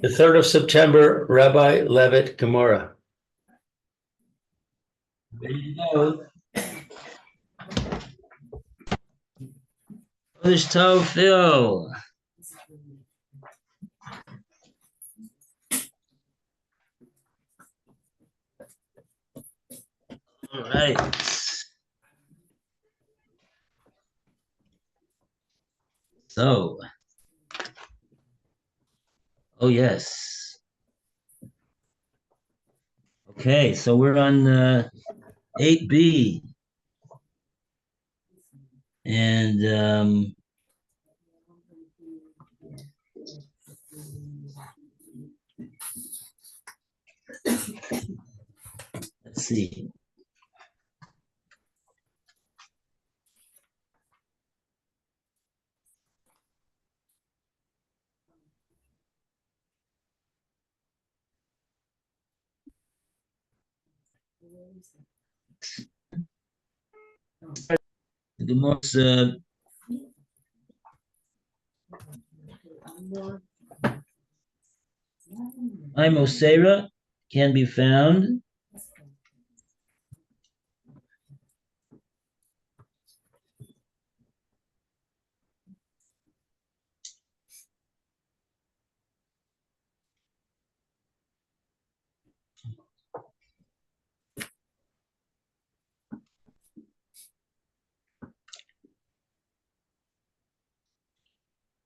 The 3rd of September, Rabbi Levitt, Gemora. Ready to go. Chodesh Tov, Phil. All right. So, oh yes. Okay, so we're on 8B. And let's see. The most Imosera can be found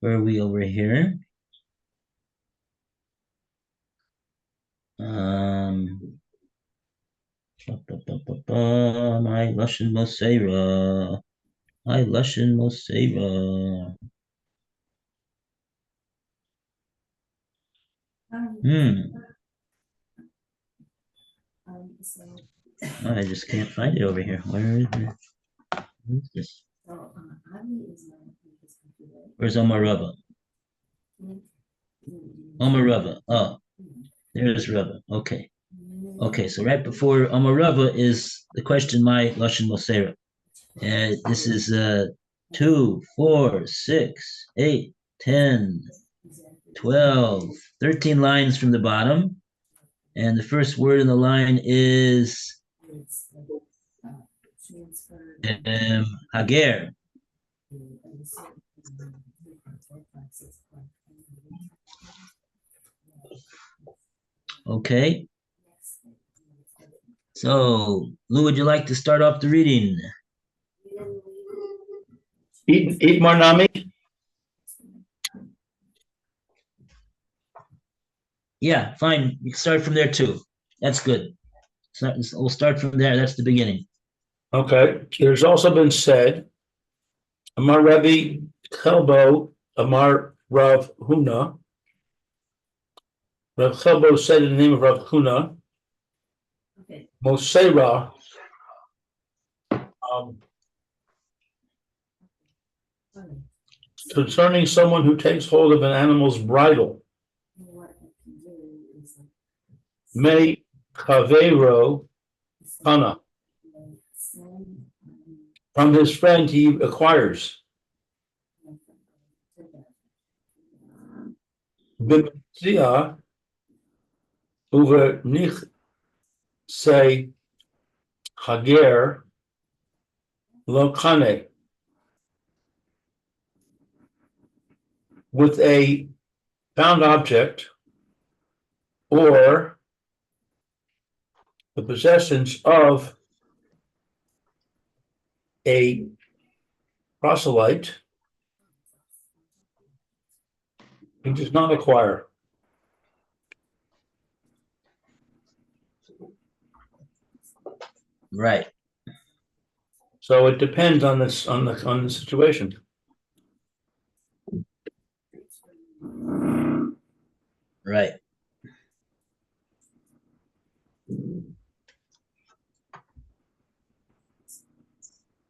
where are we over here? My Lushan Mosera. My Lushan Mosera. I just can't find it over here. Where is it? Where's this? Where's Omarava? Omarava. Oh, there's Rava. Okay. Okay, so right before Omarava is the question, my Lashon Mosera. This is 2, 4, 6, 8, 10, 12, 13 lines from the bottom. And the first word in the line is Hager. Okay. So, Lou, would you like to start off the reading? Eat more nami? Yeah, fine. You can start from there too. That's good. So we'll start from there. That's the beginning. Okay. There's also been said, Amar Rebbe Chelbo, Amar Rav Huna. Rav Chelbo said in the name of Rav Huna, Mosera, concerning someone who takes hold of an animal's bridle. Me Chavero Kana. From his friend he acquires. Metzia over nich say Hager lo kane, with a found object or the possessions of a proselyte, he does not acquire. Right. So it depends on this on the situation. Right.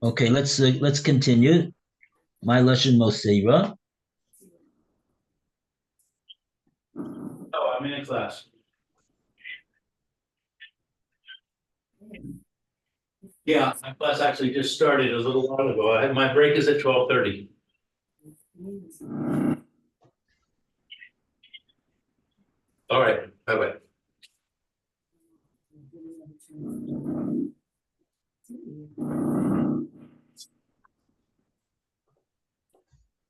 Okay, let's continue. My Lashon Mosera. Oh, I'm in class. Yeah, my class actually just started a little while ago. My break is at 12:30. All right, bye-bye.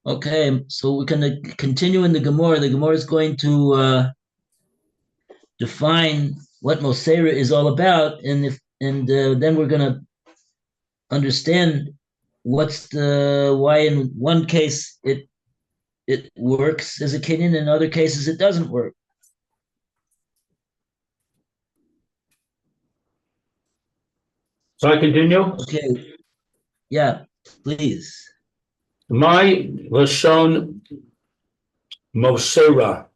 Okay, so we're going to continue in the Gemora. The Gemora is going to define what Mosera is all about, and then we're going to understand why in one case it works as a kinyan, in other cases it doesn't work. So I continue? Okay, yeah, please. My Lashon Mosera.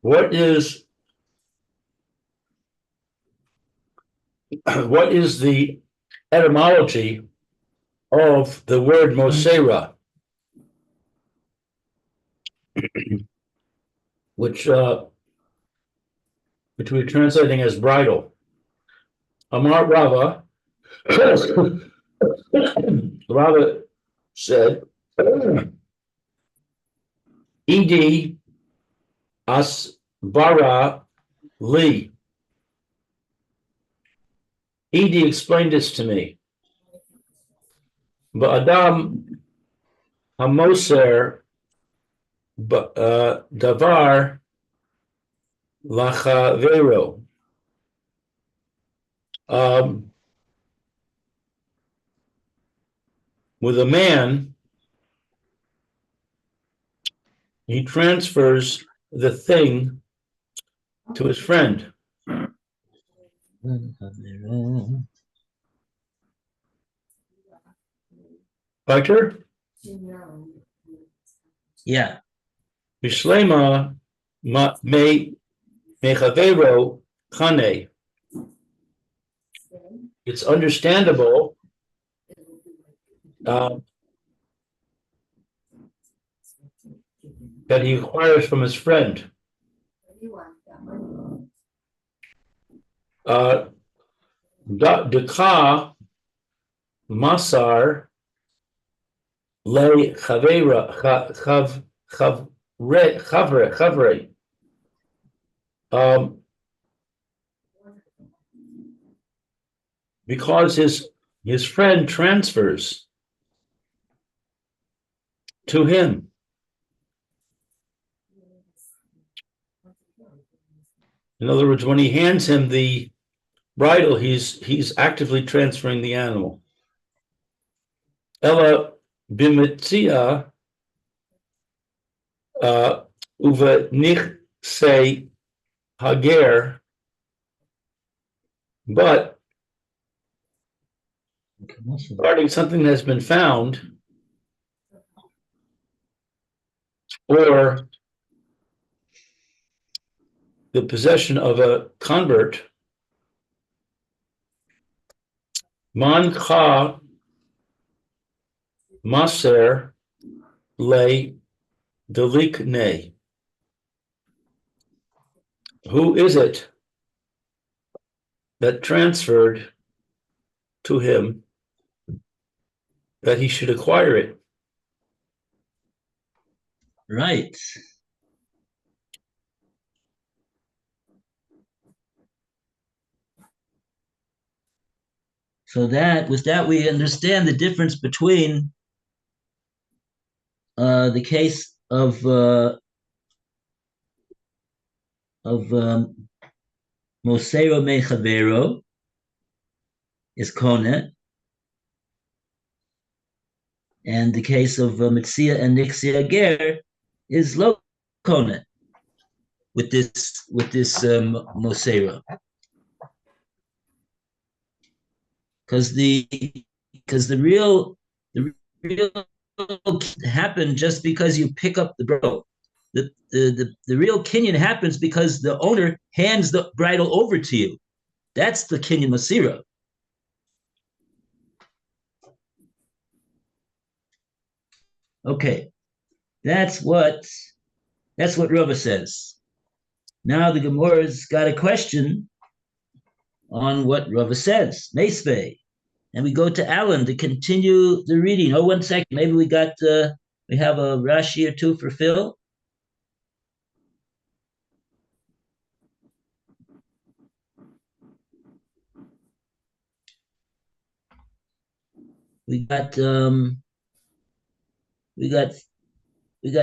What is the etymology of the word Mosera, which we're translating as bridle? Amar Rava, Rava said, Ed asbara li. Ed explained this to me. Ba'adam hamoser davar lachavero. With a man, he transfers the thing to his friend. Doctor? Yeah. Mishlema me mechavero chane. It's understandable that he acquires from his friend. Deka masar le chavre. Because his friend transfers to him. In other words, when he hands him the bridle, he's actively transferring the animal. Ella bimetzia uva nich say hager, but regarding something that's been found or the possession of a convert, man cha maser le delikne. Who is it that transferred to him that he should acquire it? Right. So with that we understand the difference between the case of Mosero Mechavero is Kone, and the case of Metzia and Nixia Ger is Lo Kone with this Mosero. Because the real happen just because you pick up the bridle. The real kinyan happens because the owner hands the bridle over to you. That's the kinyan masira. Okay, that's what Rava says. Now the Gemora's got a question on what Rava says, Meisvei. And we go to Alan to continue the reading. Oh, 1 second. Maybe we have a Rashi or two for Phil. we got we got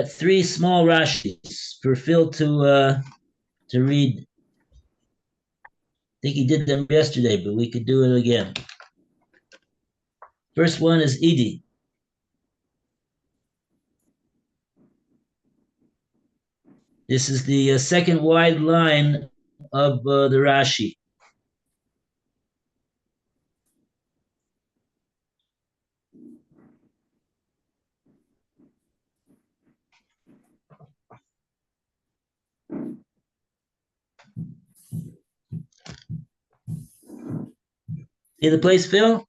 three small Rashis for Phil to read. I think he did them yesterday, but we could do it again. First one is Edie. This is the second wide line of the Rashi. See the place, Phil?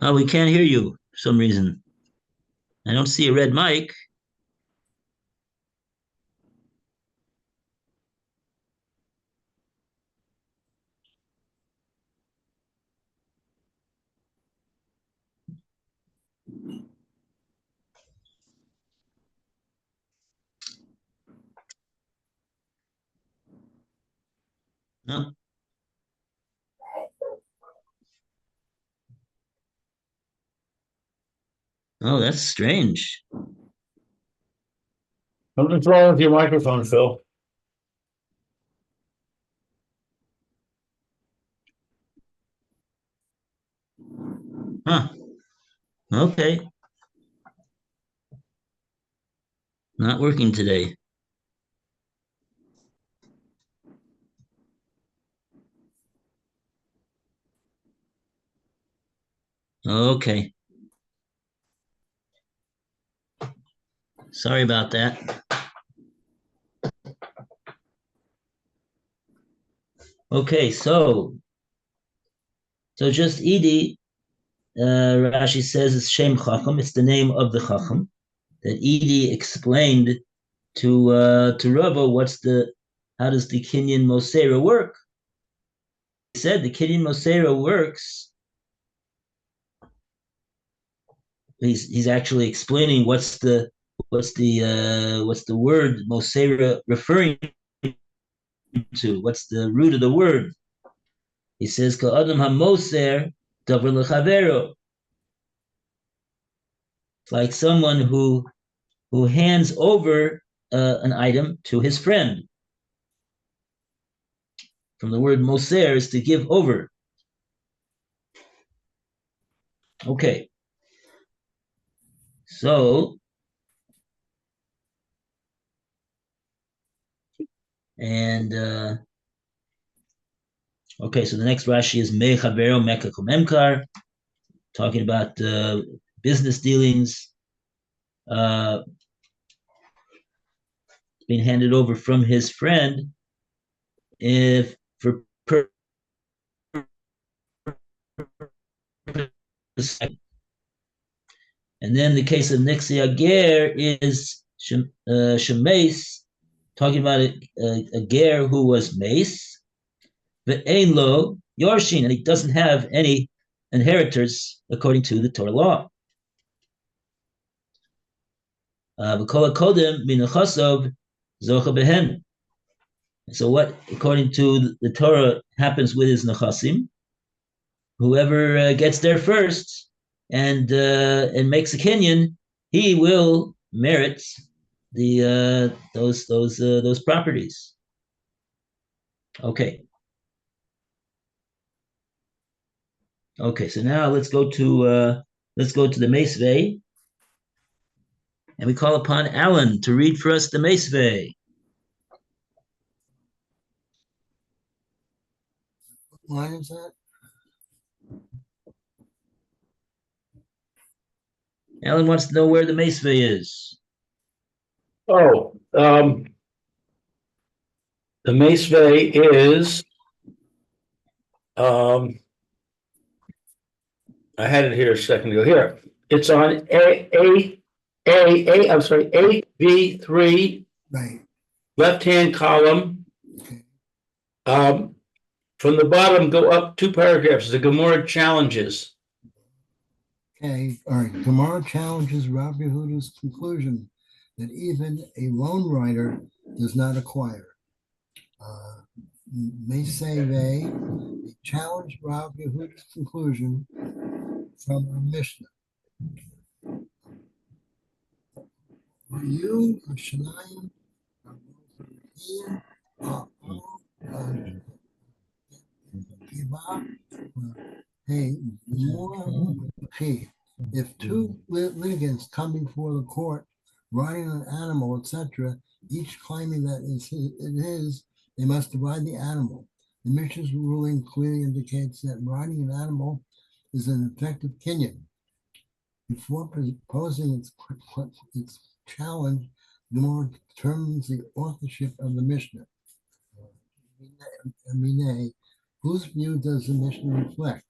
Oh, we can't hear you for some reason. I don't see a red mic. No. Oh, that's strange. Something's wrong with your microphone, Phil. Huh. Okay. Not working today. Okay. Sorry about that. Okay, so just Edie, Rashi says it's Shem Chacham. It's the name of the Chacham that Edie explained to Rava. How does the Kinyan Mosera work? He said the Kinyan Mosera works. He's actually explaining what's the word Mosera referring to? What's the root of the word? He says Ka'adam HaMoser Davar L'Chavero. It's like someone who hands over an item to his friend. From the word moser is to give over. Okay. So, and okay, so the next Rashi is Me Chavero Meka Komemkar, talking about business dealings being handed over from his friend if for purpose. And then the case of Metzia Ger is Shemes, talking about a ger who was mace, but ein lo yorshin, and he doesn't have any inheritors according to the Torah law. V'kol hakodem minachasov zocha behen. So what, according to the Torah, happens with his nechasim? Whoever gets there first and makes a kinyan, he will merit the those properties. Okay. Okay, so now let's go to the Meisvei, and we call upon Alan to read for us the Meisvei. What line is that? Alan wants to know where the Meisvei is. Oh, the Meisvei is, I had it here a second ago. Here, it's on AV3, Right. left-hand column. Okay. From the bottom, go up 2 paragraphs. The Gemora challenges. Okay. All right. Gemara challenges Rabbi Yehuda's conclusion that even a lone rider does not acquire. May say they challenge Rav Yehuda's conclusion from our Mishnah. You, Shanaim, hey, if two litigants come before the court riding an animal, etc., each claiming that it is, they must divide the animal. The Mishnah's ruling clearly indicates that riding an animal is an effective kinyan. Before posing its challenge, Gemora determines the authorship of the Mishnah. Whose view does the Mishnah reflect?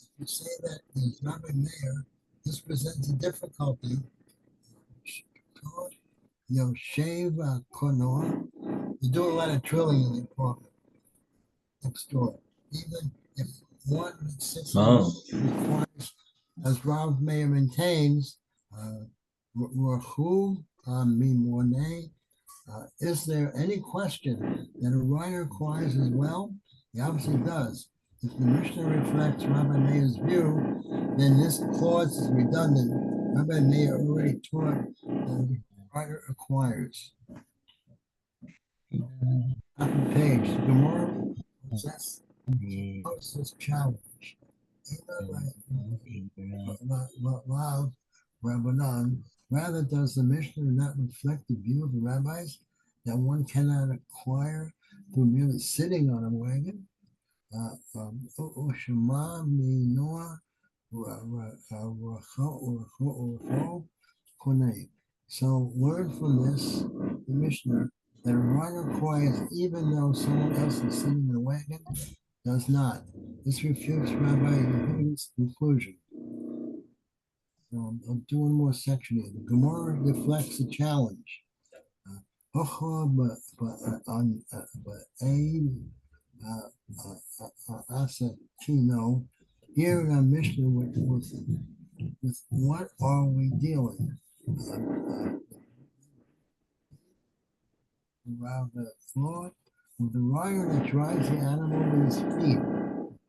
If you say that there's Rabbi Meir, this presents a difficulty. Yoshev Konor, you do a lot of drilling in the apartment next door. Even if one that sits requires, as Rav Meir maintains, is there any question that a writer acquires as well? He obviously does. If the Mishnah reflects Rabbi Meir's view, then this clause is redundant. Rabbi Meir already taught that the writer acquires. Top of page, Gemora possesses this challenge. Rather, does the Mishnah not reflect the view of the rabbis that one cannot acquire through merely sitting on a wagon? So learn from this, the Mishnah, that a rider acquires even though someone else is sitting in the wagon does not. This refutes Rabbi Yehuda's conclusion. I'll do one more section here. The Gemora reflects the challenge. Here in our Mishnah, with what are we dealing? Around the floor, with the rider that drives the animal with his feet.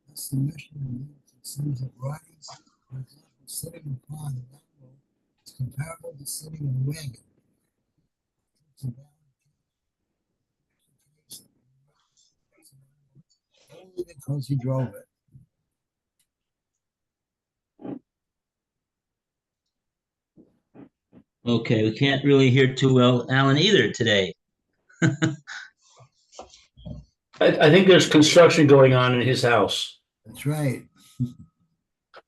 This Mishnah means it seems that riding, for example, sitting upon an animal is comparable to sitting in a wagon. Only because he drove it. Okay, we can't really hear too well Alan either today. I think there's construction going on in his house. That's right.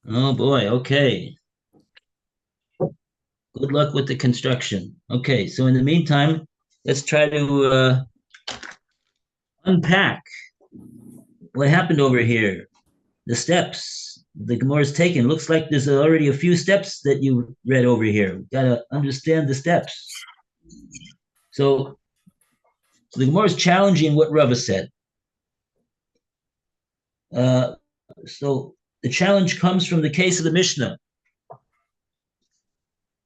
Oh boy, okay. Good luck with the construction. Okay, so in the meantime, let's try to unpack what happened over here. The steps the Gemora is taken. Looks like there's already a few steps that you read over here. We've got to understand the steps. So the Gemora is challenging what Rava said. So the challenge comes from the case of the Mishnah.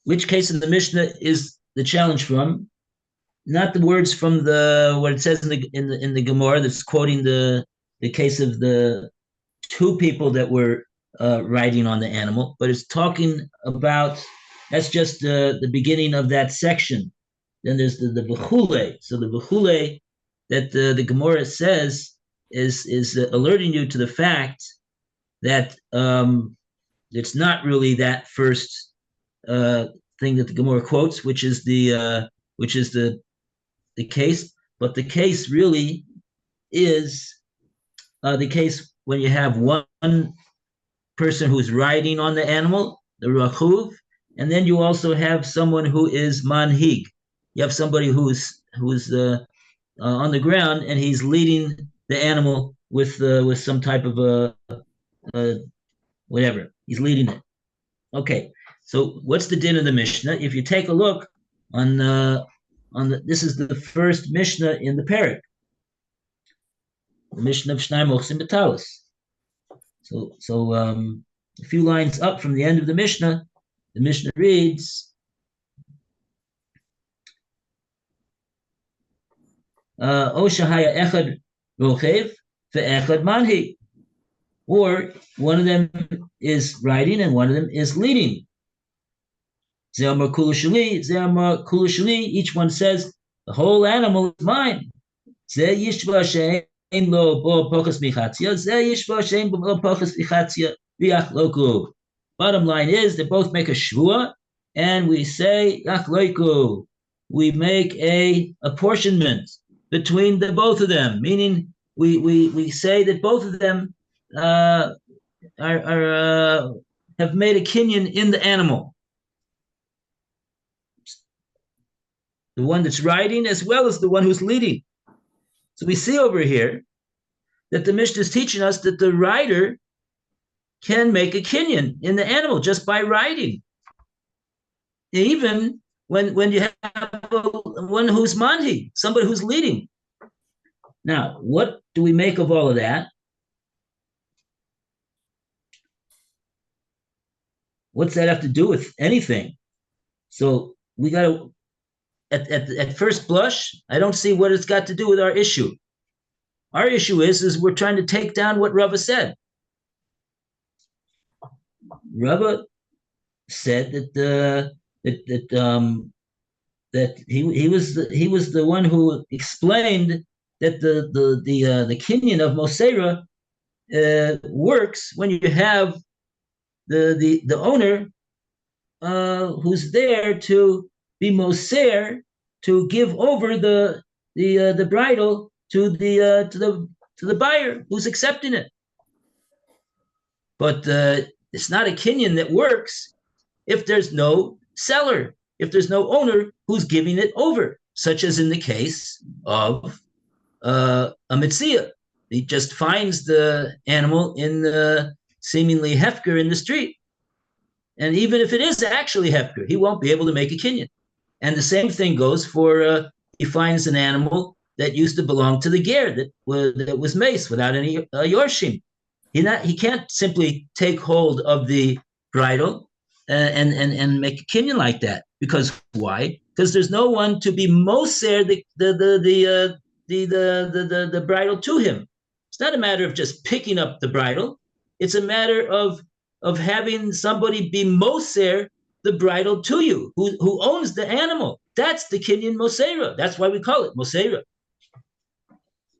Which case of the Mishnah is the challenge from? Not the words from what it says in the Gemara that's quoting the case of the two people that were riding on the animal, but it's talking about, that's just the beginning of that section. Then there's the v'chule. So the v'chule that the Gemara says is alerting you to the fact that it's not really that first thing that the Gemara quotes, which is the case, but the case really is the case when you have one person who's riding on the animal, the rachuv, and then you also have someone who is manhig. You have somebody who's on the ground and he's leading the animal with some type of whatever. He's leading it. Okay. So what's the din of the Mishnah? If you take a look on this is the first Mishnah in the parak, the Mishnah of Shnai Mochsim B'Talis. So a few lines up from the end of the Mishnah reads, O Shahaya Echad Rochev ve'Echad Manhi, or one of them is riding and one of them is leading. Ze'amar Kula Shali, Ze'amar Kula Shali, each one says, the whole animal is mine. Ze Yishva She'en Lo Bo Pochas Michatzia, Ze Yishva She'en Lo Pochas Michatzia, V'Yach Loku. Bottom line is, they both make a shvua, and we say, Yach Loku. We make a apportionment between the both of them, meaning we say that both of them have made a kinyan in the animal. The one that's riding as well as the one who's leading. So we see over here that the Mishnah is teaching us that the rider can make a kinyan in the animal just by riding. Even when you have one who's manhi, somebody who's leading. Now, what do we make of all of that? What's that have to do with anything? So we got to, at first blush, I don't see what it's got to do with our issue. Our issue is we're trying to take down what Rava said. Rava said that he was the one who explained that the kinyan of Mosera works when you have the owner who's there to be moser, to give over the bridle to the buyer who's accepting it. But it's not a kinyan that works if there's no seller, if there's no owner who's giving it over, such as in the case of a Metzia. He just finds the animal in the seemingly hefker in the street. And even if it is actually hefker, he won't be able to make a kinyan. And the same thing goes for he finds an animal that used to belong to the ger that was mace without any yorshim. He can't simply take hold of the bridle and make a kinyan like that. Because why? Because there's no one to be moser the bridle to him. It's not a matter of just picking up the bridle. It's a matter of having somebody be moser the bridle to you, who owns the animal. That's the kinyan mosera. That's why we call it mosera.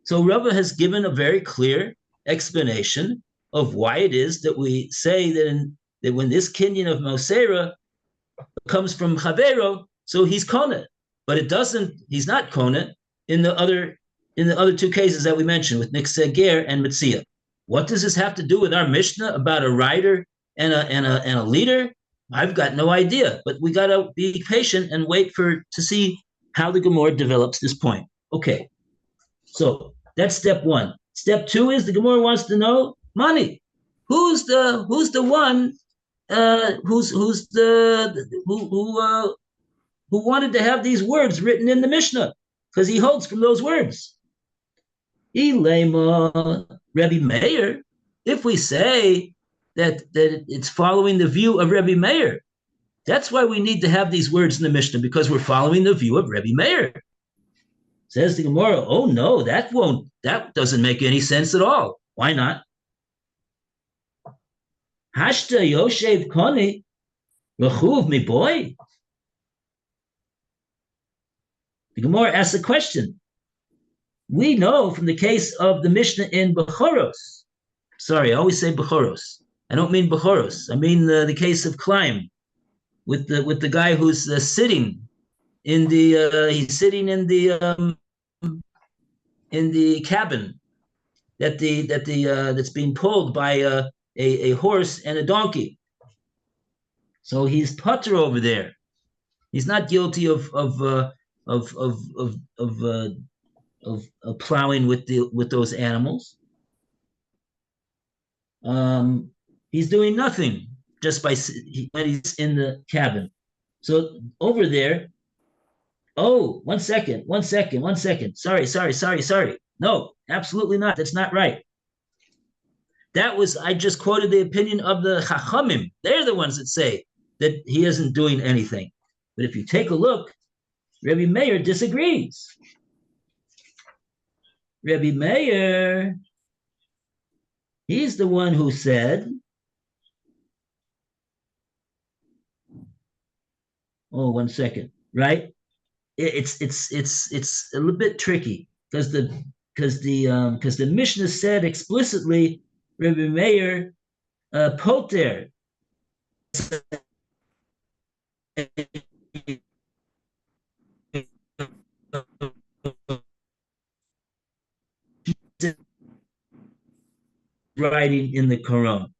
So Rava has given a very clear explanation of why it is that we say that when this kinyan of mosera comes from chavero, so he's kona, but it doesn't. He's not kona in the other two cases that we mentioned with Nikseh Ger and Metzia. What does this have to do with our Mishnah about a rider and a leader? I've got no idea, but we got to be patient and wait to see how the Gemora develops this point. Okay, so that's step one. Step two is the Gemora wants to know money. Who's the one who wanted to have these words written in the Mishnah, because he holds from those words. Ilema Rebbe Meir. If we say that it's following the view of Rebbe Meir, that's why we need to have these words in the Mishnah, because we're following the view of Rebbe Meir. Says the Gemara, oh no, that doesn't make any sense at all. Why not? Hashta Yoshev Koni Rachuv mi boy. The Gemara asks a question. We know from the case of the Mishnah in Bechoros. Sorry, I always say Bechoros. I don't mean Bechoros. I mean the case of Klein with the guy who's sitting in the cabin that's being pulled by a horse and a donkey. So he's putter over there. He's not guilty of plowing with those animals. He's doing nothing just when he's in the cabin. So over there, oh, one second. Sorry. No, absolutely not. That's not right. I just quoted the opinion of the Chachamim. They're the ones that say that he isn't doing anything. But if you take a look, Rabbi Meir disagrees. Rabbi Meir, he's the one who said, oh, 1 second, right? It's a little bit tricky because the Mishnah said explicitly, Rabbi Meir poter writing in the Quran,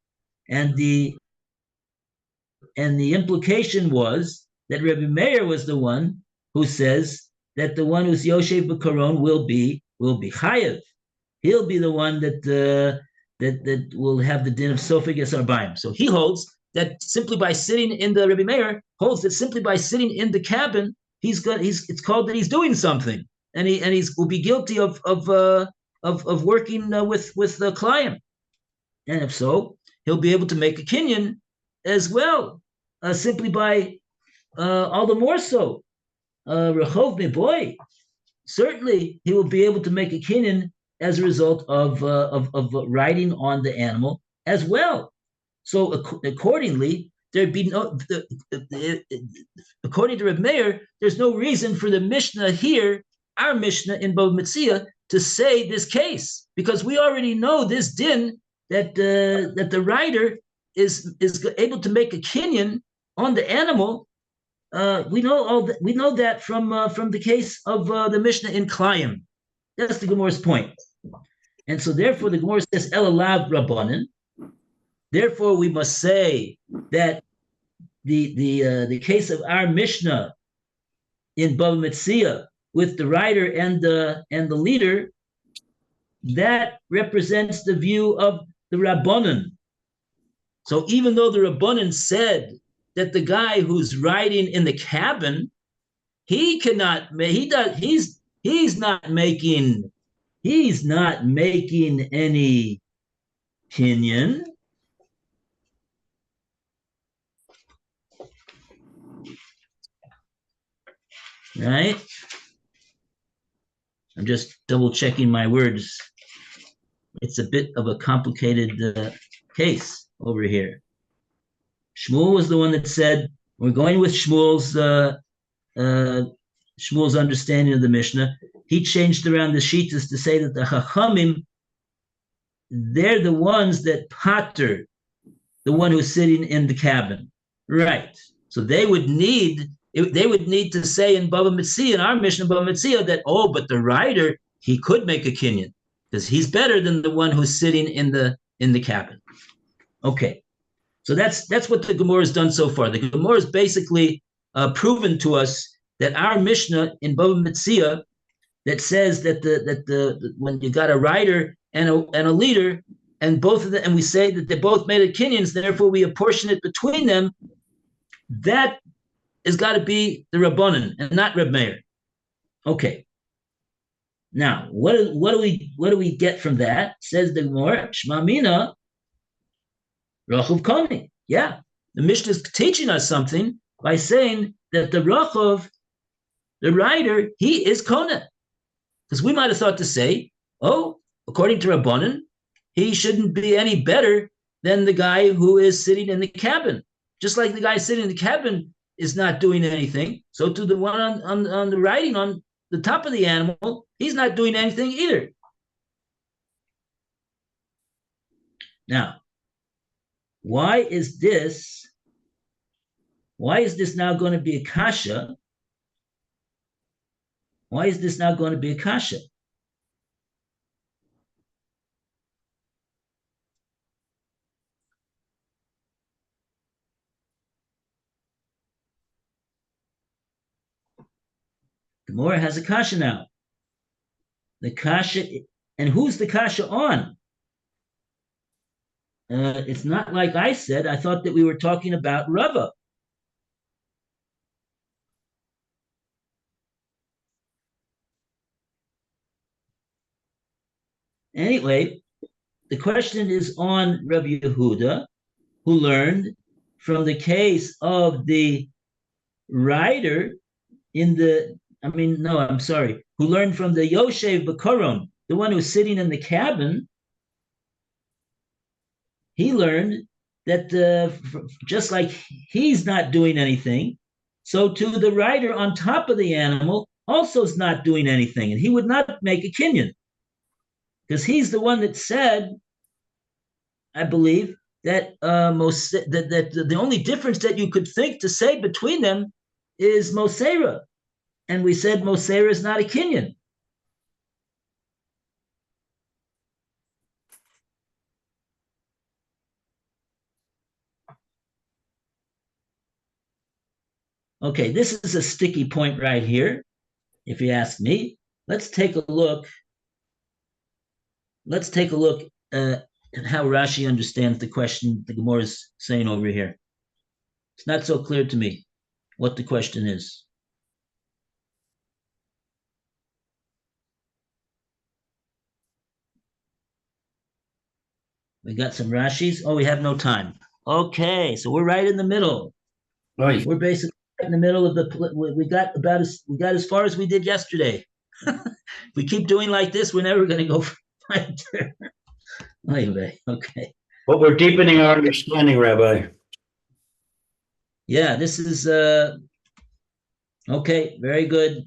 and the implication was that Rabbi Meir was the one who says that the one who's Yoshev B'Koron will be Chayev. He'll be the one that will have the din of Sofig Es Arbaim. So he holds that simply by sitting in the Rabbi Meir holds that simply by sitting in the cabin, it's called that he's doing something, and he's will be guilty of working with the client. And if so, he'll be able to make a kinyan as well, simply by all the more so. Rechov Boy, certainly he will be able to make a kinyan as a result of riding on the animal as well. So accordingly, there'd be no, according to Reb Meir, there's no reason for the Mishnah here, our Mishnah in Bava Metzia, to say this case, because we already know this din that the rider is able to make a kinyan on the animal. We know that from the case of the Mishnah in Klayim. That's the Gemorah's point. And so therefore the Gemorah says El Alav Rabbanan. Therefore we must say that the case of our Mishnah in Bava Metzia with the rider and the leader, that represents the view of the Rabbanan. So even though the Rabbanan said that the guy who's riding in the cabin, he's not making any kinyan. Right? I'm just double checking my words. It's a bit of a complicated case over here. Shmuel was the one that said, we're going with Shmuel's understanding of the Mishnah. He changed around the Shitas to say that the Chachamim, they're the ones that pater the one who's sitting in the cabin. Right. So they would need to say in Bava Metzia, in our Mishnah Bava Metzia, that, but the rider, he could make a kinyan because he's better than the one who's sitting in the cabin. Okay. So that's what the Gemora has done so far. The Gemora has basically proven to us that our Mishnah in Bava Metzia that says that when you got a rider and a leader, and both of them, and we say that they both made a kinyans, therefore we apportion it between them, that has got to be the Rabbanan and not Reb Meir. Okay. Now, what do we get from that? Says the Gemara, Shma Mina, Rachav Koni. Yeah, the Mishnah is teaching us something by saying that the Rachav, the rider, he is Kona. Because we might have thought to say, according to Rabbanan, he shouldn't be any better than the guy who is sitting in the cabin. Just like the guy sitting in the cabin is not doing anything, so to the one on the riding on the top of the animal, he's not doing anything either. Now, why is this now going to be a kasha? Why is this now going to be a kasha? Gemora has a kasha now. The kasha, and who's the kasha on? It's not like I said. I thought that we were talking about Rava. Anyway, the question is on Rabbi Yehuda, who learned from the case of the rider who learned from the Yoshev B'Koron, the one who's sitting in the cabin. He learned that just like he's not doing anything, so too the rider on top of the animal also is not doing anything, and he would not make a kinyan, because he's the one that said, I believe, that the only difference that you could think to say between them is Mosera, and we said Mosera is not a kinyan. Okay, this is a sticky point right here, if you ask me. Let's take a look. Let's take a look at how Rashi understands the question the Gemora is saying over here. It's not so clear to me what the question is. We got some Rashis. Oh, we have no time. Okay, so we're right in the middle. Right. We're basically right in the middle of we got as far as we did yesterday. If we keep doing like this, we're never going to go right there. Anyway, okay. But we're deepening our understanding, Rabbi. Yeah, this is okay, very good.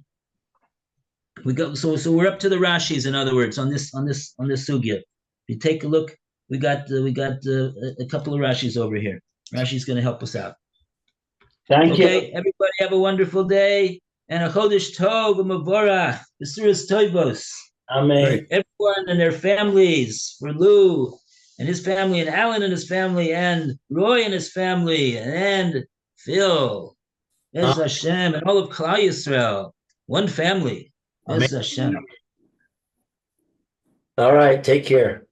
We go so we're up to the Rashis, in other words, on this sugya. If you take a look, we got a couple of Rashis over here. Rashi's going to help us out. Thank you. Okay, everybody have a wonderful day and a chodesh tov, a mavorach, b'suras toivos. Amen. For everyone and their families, for Lou and his family, and Alan and his family, and Roy and his family, and Phil, Bez Hashem, and all of Klal Yisrael. One family. Bez Hashem. All right. Take care.